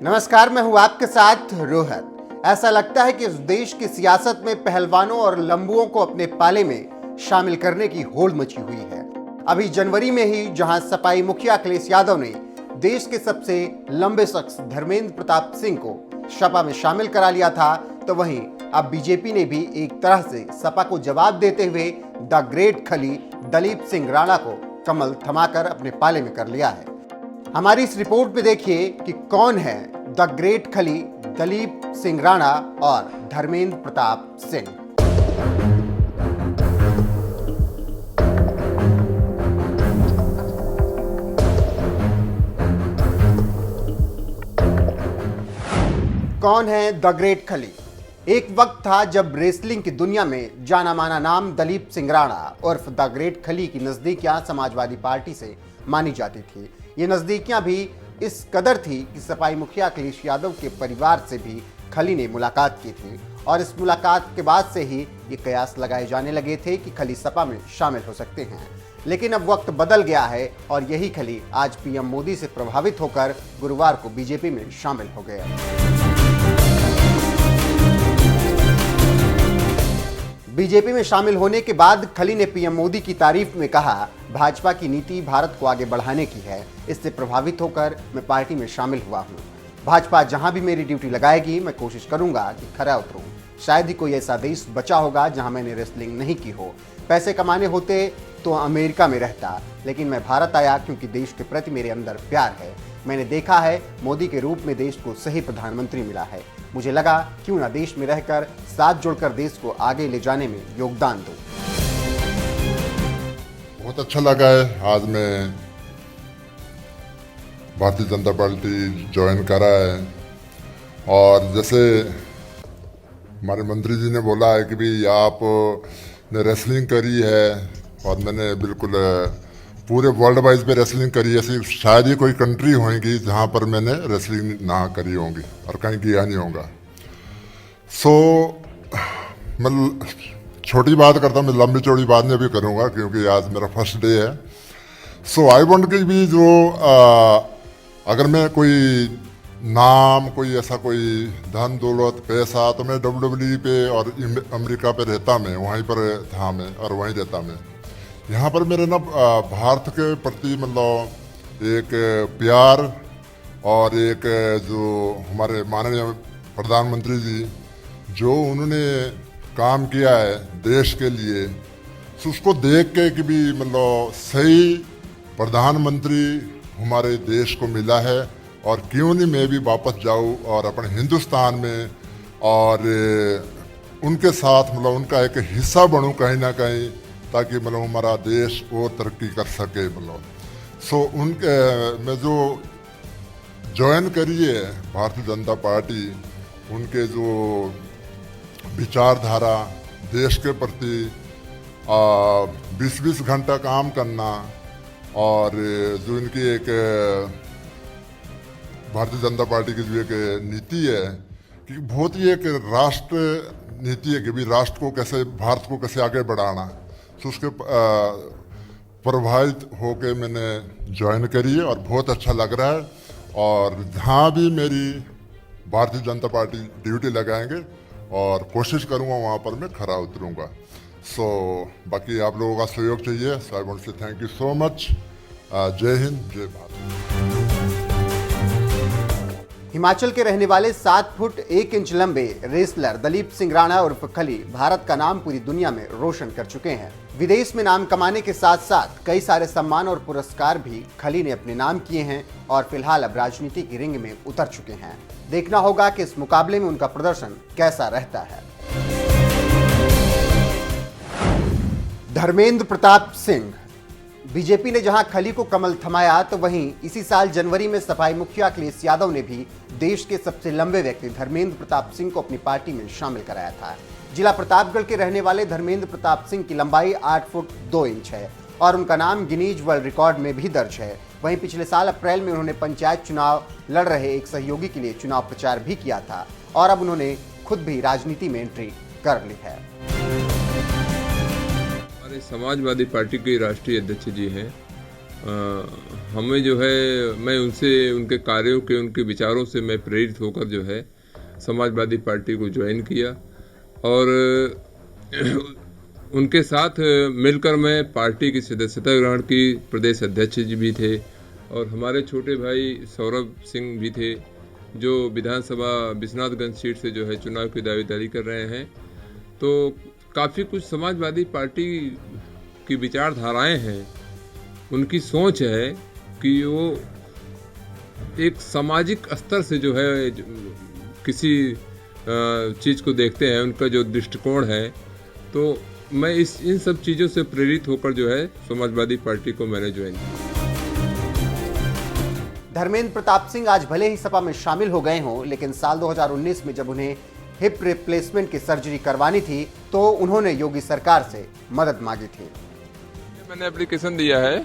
नमस्कार, मैं हूं आपके साथ रोहत। ऐसा लगता है कि इस देश की सियासत में पहलवानों और लंबुओं को अपने पाले में शामिल करने की होड़ मची हुई है। अभी जनवरी में ही जहां सपाई मुखिया अखिलेश यादव ने देश के सबसे लंबे शख्स धर्मेंद्र प्रताप सिंह को सपा में शामिल करा लिया था, तो वहीं अब बीजेपी ने भी एक तरह से सपा को जवाब देते हुए द ग्रेट खली दलीप सिंह राणा को कमल थमाकर अपने पाले में कर लिया है। हमारी इस रिपोर्ट में देखिए कि कौन है द ग्रेट खली दलीप सिंह राणा और धर्मेंद्र प्रताप सिंह। कौन है द ग्रेट खली? एक वक्त था जब रेसलिंग की दुनिया में जाना माना नाम दलीप सिंह राणा उर्फ द ग्रेट खली की नजदीकियां समाजवादी पार्टी से मानी जाती थी। ये नजदीकियां भी इस कदर थी कि सपाई मुखिया अखिलेश यादव के परिवार से भी खली ने मुलाकात की थी और इस मुलाकात के बाद से ही ये कयास लगाए जाने लगे थे कि खली सपा में शामिल हो सकते हैं। लेकिन अब वक्त बदल गया है और यही खली आज पीएम मोदी से प्रभावित होकर गुरुवार को बीजेपी में शामिल हो गया। बीजेपी में शामिल होने के बाद खली ने पीएम मोदी की तारीफ में कहा, भाजपा की नीति भारत को आगे बढ़ाने की है, इससे प्रभावित होकर मैं पार्टी में शामिल हुआ हूं। भाजपा जहां भी मेरी ड्यूटी लगाएगी मैं कोशिश करूंगा कि खरा उतरूं। शायद ही कोई ऐसा देश बचा होगा जहां मैंने रेसलिंग नहीं की हो। पैसे कमाने होते तो अमेरिका में रहता, लेकिन मैं भारत आया क्योंकि देश के प्रति मेरे अंदर प्यार है। मैंने देखा है मोदी के रूप में देश को सही प्रधानमंत्री मिला है। मुझे लगा क्यों ना देश में रहकर साथ जोड़कर देश को आगे ले जाने में योगदान दूं। बहुत अच्छा लगा है। आज मैं भारतीय जनता पार्टी ज्वाइन करा है और जैसे हमारे मंत्री जी ने बोला है कि भाई आपने रेसलिंग करी है और मैंने बिल्कुल पूरे वर्ल्ड वाइज पे रेसलिंग करी है। ऐसी शायद ही कोई कंट्री होगी जहाँ पर मैंने रेसलिंग ना करी होगी और कहीं किया नहीं होगा। मैं छोटी बात करता हूँ, मैं लंबी चौड़ी बात नहीं अभी करूँगा क्योंकि आज मेरा फर्स्ट डे है। आई वांट कि भी जो अगर मैं कोई नाम कोई ऐसा कोई धन दौलत पैसा तो मैं WWE पे और अमेरिका पे रहता, मैं वहीं पर था मैं और वहीं रहता मैं। यहाँ पर मेरे ना भारत के प्रति मतलब एक प्यार और एक जो हमारे माननीय प्रधानमंत्री जी जो उन्होंने काम किया है देश के लिए, तो उसको देख के कि भी मतलब सही प्रधानमंत्री हमारे देश को मिला है और क्यों नहीं मैं भी वापस जाऊँ और अपने हिंदुस्तान में और उनके साथ मतलब उनका एक हिस्सा बनूँ कहीं ना कहीं, ताकि मतलब हमारा देश और तरक्की कर सके। मतलब उनके मैं जो ज्वाइन करी है भारतीय जनता पार्टी, उनके जो विचारधारा देश के प्रति 20-20 घंटा काम करना और जो इनकी एक भारतीय जनता पार्टी की जो एक नीति है कि बहुत ही एक राष्ट्र नीति है कि भी राष्ट्र को कैसे भारत को कैसे आगे बढ़ाना, तो उसके प्रभावित होके मैंने ज्वाइन करी है और बहुत अच्छा लग रहा है। और जहाँ भी मेरी भारतीय जनता पार्टी ड्यूटी लगाएंगे और कोशिश करूँगा वहाँ पर मैं खरा उतरूँगा। बाकी आप लोगों का सहयोग चाहिए। I want say thank you so much. जय हिंद, जय भारत। हिमाचल के रहने वाले 7 फुट 1 इंच लंबे रेसलर दलीप सिंह राणा उर्फ खली भारत का नाम पूरी दुनिया में रोशन कर चुके हैं। विदेश में नाम कमाने के साथ साथ कई सारे सम्मान और पुरस्कार भी खली ने अपने नाम किए हैं और फिलहाल अब राजनीति की रिंग में उतर चुके हैं। देखना होगा कि इस मुकाबले में उनका प्रदर्शन कैसा रहता है। धर्मेंद्र प्रताप सिंह। बीजेपी ने जहां खली को कमल थमाया, तो वहीं इसी साल जनवरी में सपाई मुखिया अखिलेश यादव ने भी देश के सबसे लंबे व्यक्ति धर्मेंद्र प्रताप सिंह को अपनी पार्टी में शामिल कराया था। जिला प्रतापगढ़ के रहने वाले धर्मेंद्र प्रताप सिंह की लंबाई 8 फुट 2 इंच है और उनका नाम गिनीज वर्ल्ड रिकॉर्ड में भी दर्ज है। वहीं पिछले साल अप्रैल में उन्होंने पंचायत चुनाव लड़ रहे एक सहयोगी के लिए चुनाव प्रचार भी किया था और अब उन्होंने खुद भी राजनीति में एंट्री कर ली है। हमारे समाजवादी पार्टी के राष्ट्रीय अध्यक्ष जी हैं हमें जो है, मैं उनसे, उनके कार्यों के, उनके विचारों से मैं प्रेरित होकर जो है समाजवादी पार्टी को ज्वाइन किया और उनके साथ मिलकर मैं पार्टी की सदस्यता ग्रहण की। प्रदेश अध्यक्ष जी भी थे और हमारे छोटे भाई सौरभ सिंह भी थे जो विधानसभा विश्वनाथगंज सीट से जो है चुनाव की दावेदारी कर रहे हैं। तो काफ़ी कुछ समाजवादी पार्टी की विचारधाराएं हैं, उनकी सोच है कि वो एक सामाजिक स्तर से जो है किसी चीज़ को देखते हैं, उनका जो दृष्टिकोण है। तो मैं इन सब चीज़ों से प्रेरित होकर जो है समाजवादी पार्टी को मैंने ज्वाइन किया। धर्मेंद्र प्रताप सिंह आज भले ही सपा में शामिल हो गए हों, लेकिन साल 2019 में जब उन्हें हिप रिप्लेसमेंट की सर्जरी करवानी थी तो उन्होंने योगी सरकार से मदद मांगी थी। मैंने एप्लीकेशन दिया है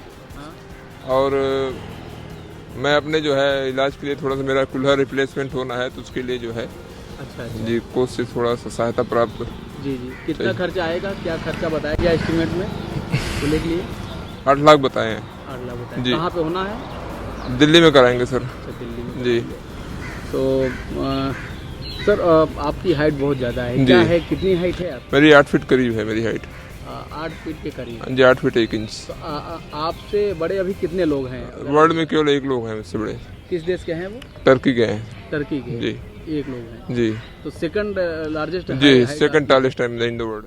और मैं अपने जो है इलाज के लिए थोड़ा सा, मेरा कुल्हा रिप्लेसमेंट होना है तो उसके लिए जो है अच्छा जी कोर्ट से थोड़ा सा सहायता प्राप्त। जी कितना खर्चा आएगा, क्या खर्चा बताया गया एस्टिमेट में खुले के लिए? 8 लाख बताए हैं। 8 लाख बताए। जी। कहाँ पे होना है? दिल्ली में कराएंगे सर। अच्छा, दिल्ली में। जी। तो सर आपकी हाइट बहुत ज़्यादा है, क्या है, कितनी हाइट है आप? मेरी 8 फीट करीब है मेरी हाइट। 8 फीट के करीब? जी 8 फीट 1 इंच। तो आपसे बड़े अभी कितने लोग हैं? वर्ल्ड में केवल 1 लोग हैं मुझसे बड़े। किस देश के हैं वो? टर्की के हैं। टर्की के? जी 1 लोग हैं। जी। तो सेकंड लार्जेस्ट? जी second tallest time in the world.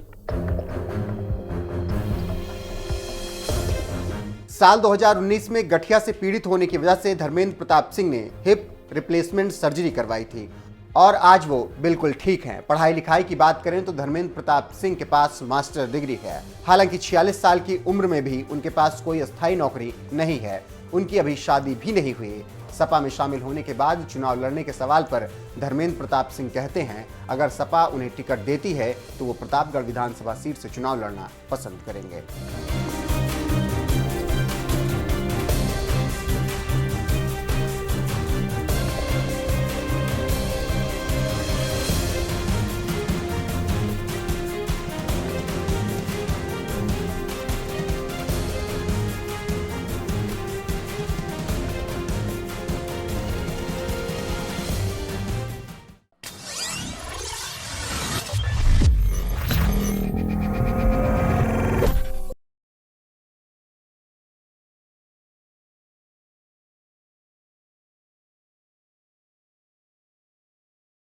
साल 2019 में गठिया से पीड़ित होने की वजह से धर्मेंद्र प्रताप सिंह ने हिप रिप्लेसमेंट सर्जरी करवाई थी और आज वो बिल्कुल ठीक हैं। पढ़ाई लिखाई की बात करें तो धर्मेंद्र प्रताप सिंह के पास मास्टर डिग्री है। हालांकि 46 साल की उम्र में भी उनके पास कोई अस्थायी नौकरी नहीं है। उनकी अभी शादी भी नहीं हुई। सपा में शामिल होने के बाद चुनाव लड़ने के सवाल पर धर्मेंद्र प्रताप सिंह कहते हैं, अगर सपा उन्हें टिकट देती है तो वो प्रतापगढ़ विधानसभा सीट से चुनाव लड़ना पसंद करेंगे।